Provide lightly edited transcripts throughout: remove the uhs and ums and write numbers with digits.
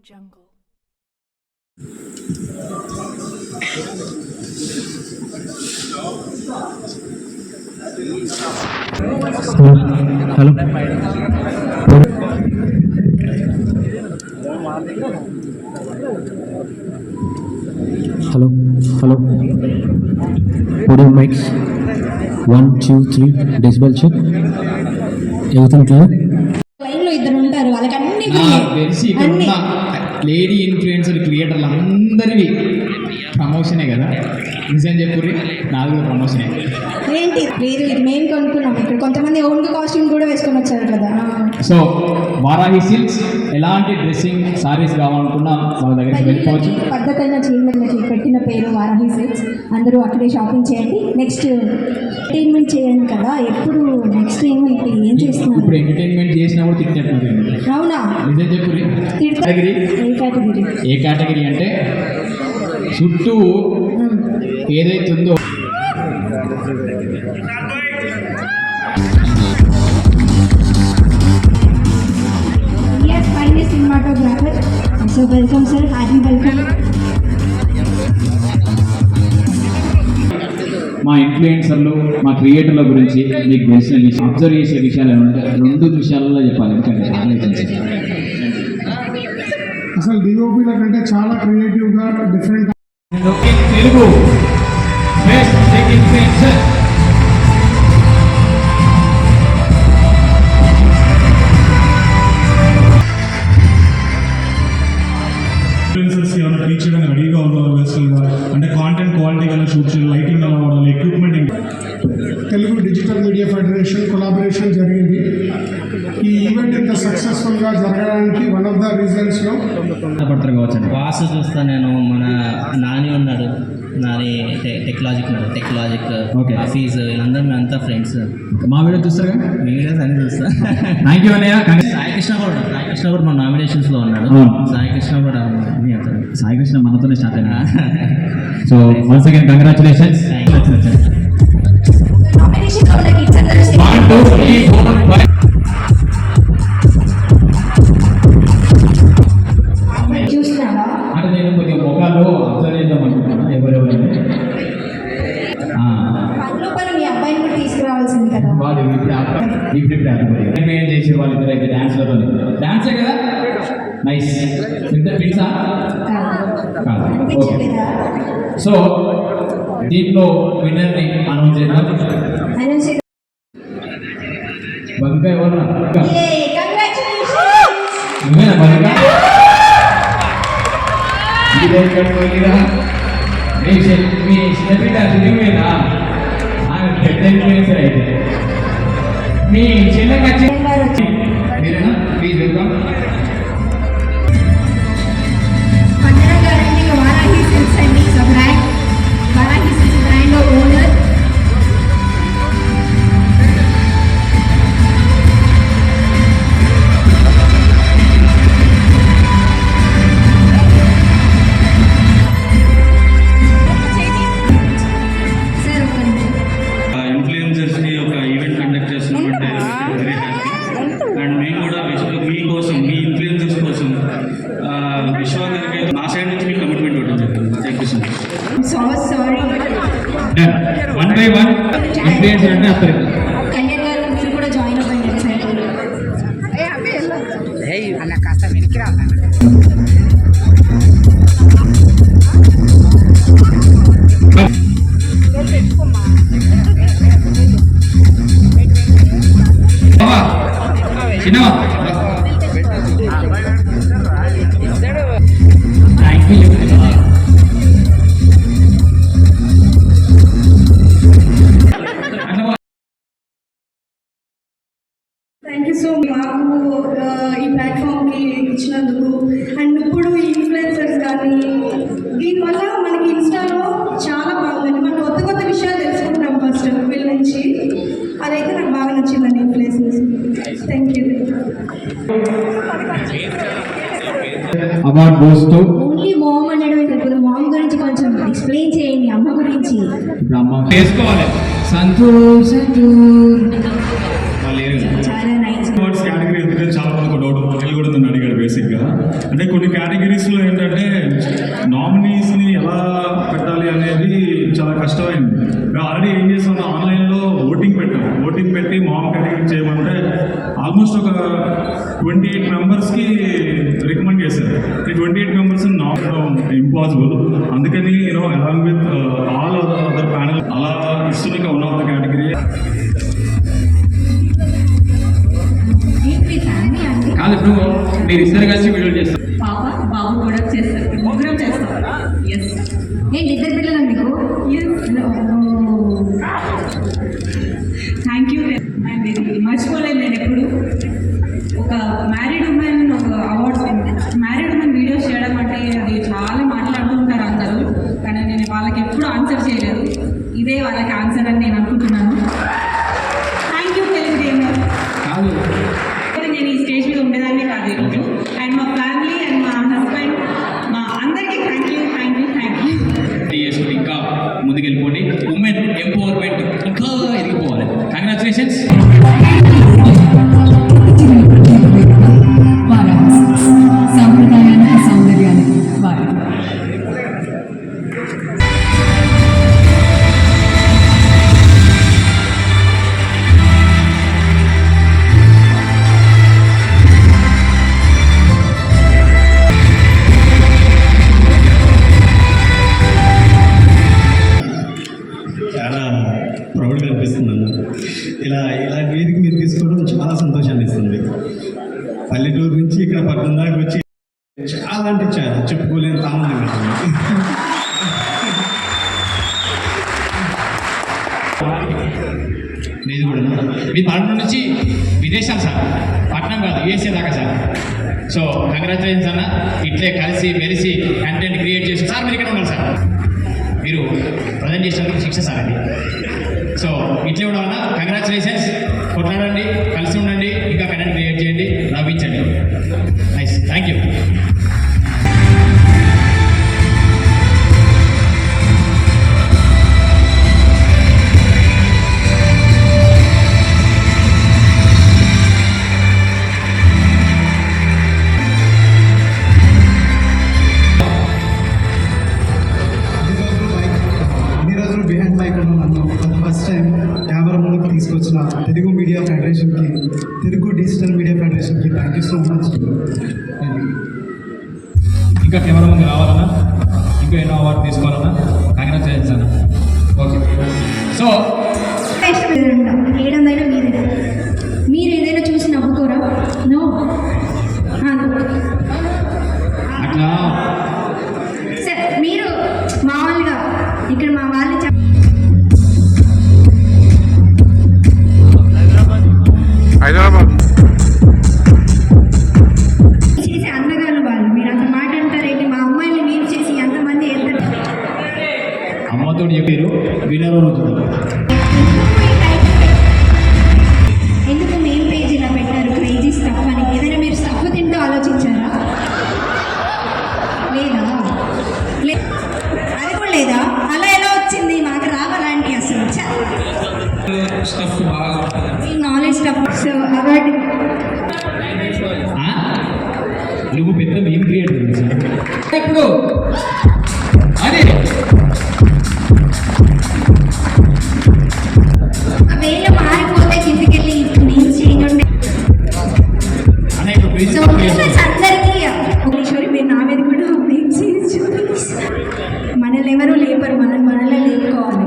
Jungle. Hello. Hello. Audio mics. 1, 2, 3. Decibel check. Everything clear? లైన్లో ఇద్దరు ఉంటారు, వాళ్ళకి అన్ని తెలిసి ఇక్కడ ఉన్న లేడీ ఇన్ఫ్లుయెన్సర్ క్రియేటర్లు అందరివి ప్రమోషనే కదా. నిజం చెప్పుర్రి, నాది కూడా ప్రమోషనే. ఏంటి లేదు, ఇది మెయిన్ కొనుక్కున్నాం. ఇక్కడ కొంతమంది ఓన్ కాస్ట్యూమ్ కూడా వేసుకొని వచ్చారు కదా. సో వారాహి సిల్క్స్ ఎలాంటి డ్రెస్సింగ్ సారీస్ కావాలనుకున్నా వాళ్ళ దగ్గరికి వెళ్ళిపోవచ్చు. పద్ధతైన చీరలకి పెట్టిన పేరు వారాహి సిల్క్స్. అందరూ అక్కడే షాపింగ్ చేయండి. నెక్స్ట్ ఎంటర్టైన్మెంట్ చేయండి కదా. ఎప్పుడు నెక్స్ట్ ఏం చేస్తున్నారు? ఇప్పుడు ఎంటర్టైన్మెంట్ చేసినా కూడా తిట్టినట్టు. అవునా? నిజం చెప్పుర్రి. ఏ కేటగిరీ అంటే చుట్టూ ఏదైతే ఉందో cinematographer. So welcome sir, hearty welcome. మా ఇన్ఫ్లుయెన్సర్లు, మా క్రియేటర్ల గురించి మీకు తెలిసిన విషయం, అబ్జర్వ్ చేసే విషయాలు ఏమంటే 2 విషయాలలో చెప్పాలి. ఎందుకంటే అసలు డిఓపీల కంటే చాలా క్రియేటివ్గా డిఫరెంట్. తెలుగు బెస్ట్ ఇన్ఫ్లుయెన్సర్ ఏమైనా రీచ్ చేయడానికి రెడీగా ఉన్నారు వెస్టల్గా, అంటే కాంటెంట్ క్వాలిటీ కానీ షూట్ చేయాలి, లైటింగ్ ఎలా వాడాలి, equipment. Telugu digital media federation collaboration జరిగింది. ఈ ఈవెంట్ ఇంత సక్సెస్ఫుల్గా జరగడానికి వన్ ఆఫ్ ద రీజన్స్లో పడతారు కావచ్చు. వాసు చూస్తా నేను, మన నాని ఉన్నాడు, నాని టెక్నాలజిక్ ఓకే, ఆఫీస్, వీళ్ళందరూ మేమంతా ఫ్రెండ్స్. మా వీడియో చూస్తారుగా? మీ వీడియోస్ అన్ని చూస్తా. థ్యాంక్ యూ అన్నయ్య. సాయికృష్ణ కూడా మా నామినేషన్స్లో ఉన్నాడు. సాయికృష్ణ కూడా సాయికృష్ణ మనతోనే స్టార్ట్ అయినా. So once again congratulations. అంటే నేను కొద్దిగా మొక్కలు అబ్జర్వ్ చేద్దాం అనుకుంటున్నాను. ఎవరెవరైనా మీ అబ్బాయిని కూడా తీసుకురావాల్సింది కదా. వాళ్ళు ఇప్పుడు ఏం చేసారు వాళ్ళిద్దరు అయితే డాన్స్లో డాన్సే కదా. నైస్. ఇద్దరు పిట్సా ఓకే. సో దీంట్లో విన్నర్ని అనౌన్స్ చేద్దాం. బంకా ఎవరు? నువ్వేనా బంకా? మీ చిన్నపిల్ల నువ్వేనా? పెద్ద ఇన్ఫ్లుయెన్సర్ అయితే మీ చెల్లెకి వచ్చి మీరేనా? Please welcome. వారాహి సిల్క్స్ అండి, వారాహి సిల్క్స్ బ్రాండ్ ఓనర్. ఇన్ఫ్లుయెన్సర్స్ని ఒక ఈవెంట్ కండక్ట్ చేస్తున్నామంటే వెరీ హ్యాపీ. అండ్ మేము కూడా మీకోసం, మీ ఇన్ఫ్లుయెన్సర్స్ కోసం విశ్వ గారికి నా సైడ్ నుంచి మీకు కమిట్మెంట్ ఇవ్వడం జరిగింది. Thank you so much. Sorry. 1 by 1 influencer అంటే అప్పుడు కళ్యాణ్ గారు మీరు కూడా జాయిన్ అవ్వండి. కాస్త వెనక్కి రా. థ్యాంక్ యూ సో మాకు ఈ ప్లాట్ఫామ్కి ఇచ్చినందుకు. అండ్ ఇప్పుడు ఈ ఇన్ఫ్లుయెన్సర్స్ కానీ దీనివల్ల మనకి ఇన్స్టాలో చాలా బాగుందండి. మనం కొత్త విషయాలు తెలుసుకుంటాం ఫస్ట్ వీళ్ళ నుంచి. అదైతే నాకు బాగా నచ్చిందండి influencers. Thank you. Award goes to only mom అనడమే కాదు, మామ్ గురించి కొంచెం ఎక్స్ప్లెయిన్ చేయండి. అమ్మ గురించి అమ్మ చేసుకోవాలి. సంతూర్ కేటగిరీ ఎందుకంటే చాలా మంది డౌట్ కూడా నన్ను అడిగాడు బేసిక్గా. అంటే కొన్ని కేటగిరీస్లో ఏంటంటే నామినీస్ని ఎలా పెట్టాలి అనేది చాలా కష్టమైంది. ఆల్రెడీ ఏం చేసాం, ఆన్లైన్లో ఓటింగ్ పెట్టాం. ఓటింగ్ పెట్టి మామ్ కేటగిరీ చేయమంటే ఆల్మోస్ట్ ఒక 28 మెంబర్స్కి రికమెండ్ చేశారు. ఈ 28 మెంబర్స్ నాట్ ఇంపాసిబుల్. అందుకని along with all other panel అలా ఇస్తున్న వన్ ఆఫ్ ద కేటగిరీ. ఏంటి ఫ్యామిలీ అండి? కాదు, ఇప్పుడు మీరు ఇద్దరు కలిసి వీడియో చేస్తారు. పాప బాబు కూడా చేస్తారు, ముగ్గురం చేస్తాం. ఎస్. ఏంటి ఇద్దరు పిల్లలు మీకు? Thank you. అండ్ ఇది మర్చిపోలేదు నేను ఎప్పుడు. ఒక మ్యారీడ్ ఉమెన్ ఒక అవార్డ్స్, మ్యారీడ్ ఉమెన్ వీడియోస్ చేయడం అంటే అది చాలా మాట్లాడుతూ ఉంటారు అందరూ, కానీ నేను వాళ్ళకి ఎప్పుడు ఆన్సర్ చేయలేదు. ఇదే వాళ్ళకి ఆన్సర్ అని నేను అనుకుంటున్నాను. Thank you Telugu. కాదు, నేను ఈ స్టేజ్ మీద ఉండేదాన్ని కాదు ఈరోజు. అండ్ మా ఫ్యామిలీ అండ్ మా హస్బెండ్, మా అందరికీ thank you, thank you, thank you. చేసుకుని ఇంకా ముందుకెళ్ళిపోండి. ఉమెన్ ఎంపవర్మెంట్ ఇంకా ఎదిగిపోవాలి. కంగ్రాచులేషన్స్. సాంప్రదాయానికి సౌందర్యానికి వారి చాలా ప్రౌడ్గా అనిపిస్తుంది అన్న. ఇలా వేదిక మీరు తీసుకోవడం చాలా సంతోషాన్ని ఇస్తుంది. పల్లెటూరు నుంచి ఇక్కడ పట్టణం దాకా వచ్చి చాలా అంటే చాలా చెప్పుకోలేని ఆనందంగా ఉంది. లేదు కూడా మీ పట్టణం నుంచి విదేశాలు సార్, పట్టణం కాదు యూఎస్ఏ దాకా సార్. సో కంగ్రాచులేషన్స్ అన్న. ఇట్లే కలిసి మెలిసి కంటెంట్ క్రియేట్ చేసి సార్ మీరు ఇక్కడ ఉండాలి సార్. మీరు ప్రజెంట్ చేసినందుకు శిక్ష సార్ అది. సో ఇట్లే ఉండాలన్నా. కంగ్రాచులేషన్స్. కొట్లాడండి, కలిసి ఉండండి, ఇంకా కంటెంట్ క్రియేట్ చేయండి, నవ్వించండి. Nice, thank you. ఇన్ని రోజులు బిహైండ్ మైక్ ఉన్న నన్ను ఫస్ట్ టైం కెమెరా ముందుకు తీసుకొచ్చిన తెలుగు మీడియా ఫెడరేషన్కి, తెలుగు డిజిటల్ మీడియా ఫెడరేషన్కి థ్యాంక్ యూ సో మచ్. ఇంకా కెమెరా ముందు రావాలన్నా, ఇంకా ఎన్నో అవార్డు తీసుకోవాలన్నా కంగ్రాచులేషన్స్ అన్న. ఓకే. సో 700 మీరు ఏదైనా చూసి నవ్వుకోరా? నో. అట్లా సరే, మీరు మామూలుగా ఇక్కడ మా వాళ్ళు చేసి అందగాను వాళ్ళు, మీరు అంత మాట అంటారేంటి? మా అమ్మాయిని మీరు చేసి ఎంతమంది అమ్మతో చెప్పారు వినరు. ఎందుకు మెయిన్ పేజ్ ఇలా పెట్టారు? క్రేజీ స్టఫ్ అని. ఏదైనా మీరు స్టఫ్ తింటూ ఆలోచించారా? లేదా? అది కూడా లేదా? అలా ఎలా వచ్చింది? మాకు రావాలంటే అసలు స్టఫ్ బాగా నాలెడ్జ్ స్టఫ్. సో అవార్డు నువ్వు పెద్ద మీమ్ క్రియేట్ ఇప్పుడు అదే వేళ మారిపోతే కిందకెళ్ళి నేను చేయండి. సో అందరికీ ఒకసారి మీరు నా మీద కూడా మనల్ని ఎవరు లేపరు, మనల్ని లేపుకోవాలి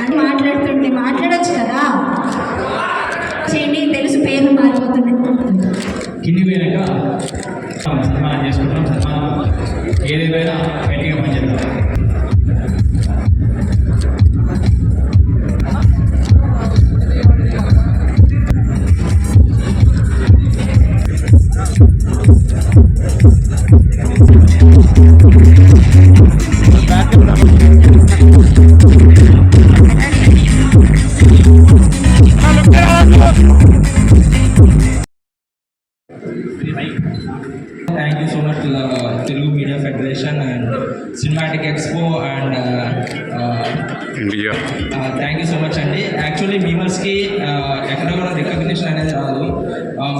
అని మాట్లాడుతుంటే మాట్లాడచ్చు కదా. చేయండి, తెలుసు పేర్లు మారిపోతున్నాయి. కింది పోయాక సన్మానం చేసుకుంటాం. సన్మానం ఏదేమైనా గట్టిగా పనిచేద్దాం. Thank you so much to the Telugu Media Federation and Cinematic Expo and India. Thank you so much అండి. యాక్చువల్లీ మీమర్స్కి ఎక్కడ కూడా రికగ్నిషన్ అనేది రాదు.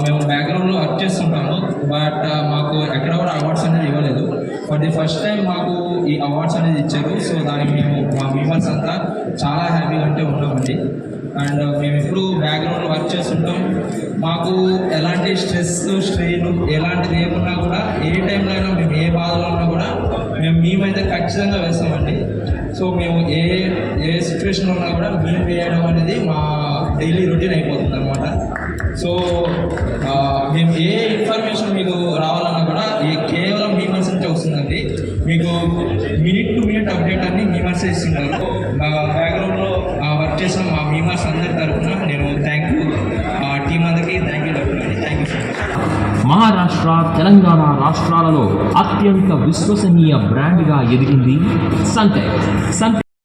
మేము బ్యాక్గ్రౌండ్లో వర్క్ చేస్తుంటాము. బట్ మాకు ఎక్కడ కూడా అవార్డ్స్ అనేది ఇవ్వలేదు. ఫర్ ది ఫస్ట్ టైం మాకు ఈ అవార్డ్స్ అనేది ఇచ్చారు. సో దానికి మేము మా మెంబర్స్ అంతా చాలా హ్యాపీగా అంటే ఉన్నామండి. అండ్ మేము ఎప్పుడు బ్యాక్గ్రౌండ్లో వర్క్ చేస్తుంటాం. మాకు ఎలాంటి స్ట్రెస్ స్ట్రెయిన్ ఎలాంటిది ఏమున్నా కూడా ఏ టైంలో అయినా మేము ఏ బాధలో ఉన్నా కూడా మేమైతే ఖచ్చితంగా వేస్తామండి. సో మేము ఏ సిచ్యువేషన్లో ఉన్నా కూడా మేము వేయడం అనేది మా డైలీ రొటీన్ అయిపోతుంది అనమాట. సో మేము ఏ ఇన్ఫర్మేషన్ మీకు రావాలన్నా కూడా కేవలం మీమర్స్ నుంచి వస్తుందండి. మీకు మినిట్ టు మినిట్ అప్డేట్ అన్ని మీమర్స్ ఇస్తున్నారు. బ్యాక్గ్రౌండ్లో వర్క్ చేసిన మా మీమర్స్ అందరి తరఫున నేను థ్యాంక్ యూ టీం అందరికీ థ్యాంక్ యూ చెప్తున్నాను. Thank you so much. Maharashtra, Telangana రాష్ట్రాలలో అత్యంత విశ్వసనీయ బ్రాండ్గా ఎదిగింది సన్టెక్.